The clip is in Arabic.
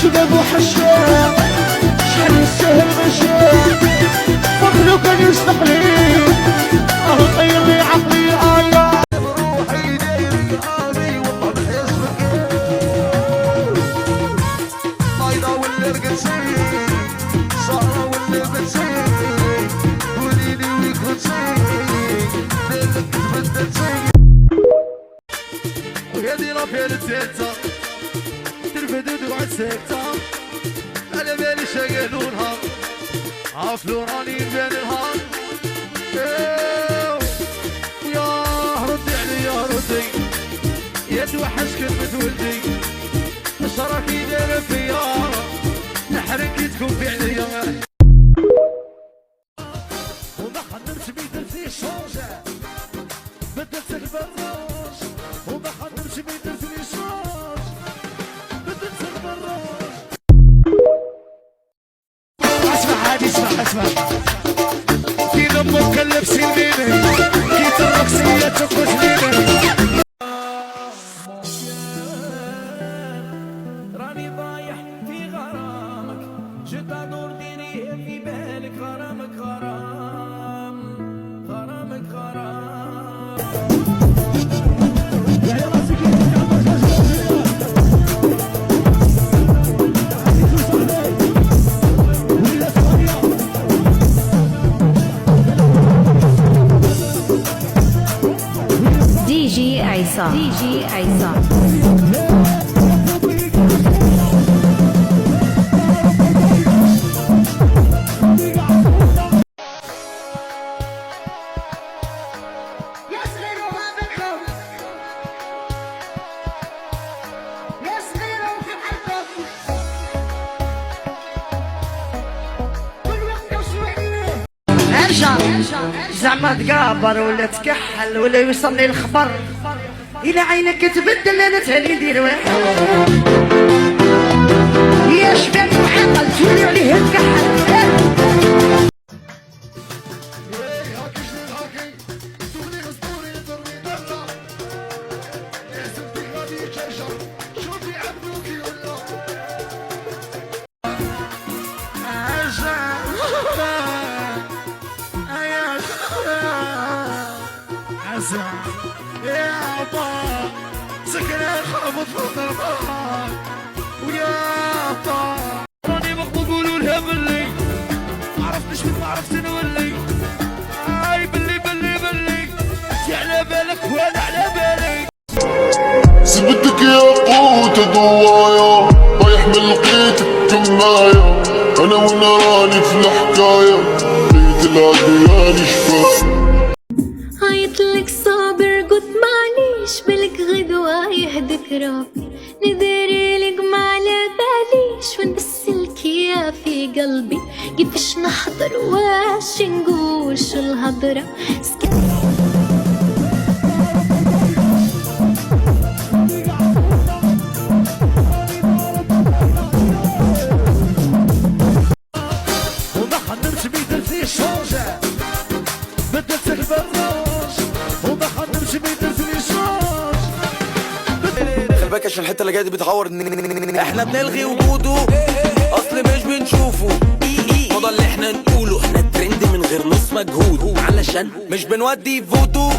شباب وحشام شحال يستاهل مشاك فكرو كان يسبق لي غير لي عقلي بروحي دايري عادي والله بحسبك بايضة ولا رقصي سهرة ولا بتسي وليدي ويكوتسي ليلك تبدلتي ويدي رافيا للتيتا ترفدد وعسيتا على بالي شقلونها عافلو راني بين الهار يا ردي علي يا ردي يا توحش كلمة ولدي اش راكي دايرة فيا نحرك تكون في عليا وما خدمش بيدرتي شونجا بدلت البراج وما خدمش بيدرتي شونج بدلت البراج اسمع كي دمك كلبسي ليني كي ترقصي تقص ليني راني ضايح في غرامك جدادور ديري في بالك غرامك غرام غرامك غرام يا راسك دي جي عصام زعما تقابر ولا تكحل ولا يوصلني الخبر إلى عينك تبدل أنا تاني ندير واحد يا شباب وعقل تولي عليه تكحل يا عطا سكنة خربت فوق البحر ويا عطا راني مخبوق قولوا لها بلي معرفتش فين معرفت نولي هاي بلي انتي على بالك وانا على بالي سبتك يا قوت ضوايا رايح من لقيتك جمايا انا وانا راني في الحكاية لقيت العديان شفاف عيطلك صابر قلت معليش بالك غدوة يهدك ربي نديريلك ما على باليش ونبسلك يا في قلبي كيفاش نحضر واش نقول شو الهضرة وما خدمش بيدرتي شونجا بدلت البراج وما خدمش بيدرتي شونج خلي بالك عشان الحته اللي جايه دي بتعور احنا بنلغي وجوده اصل مش بنشوفه الموضوع اللي احنا نقوله احنا ترند من غير نص مجهود علشان مش بنودي فودو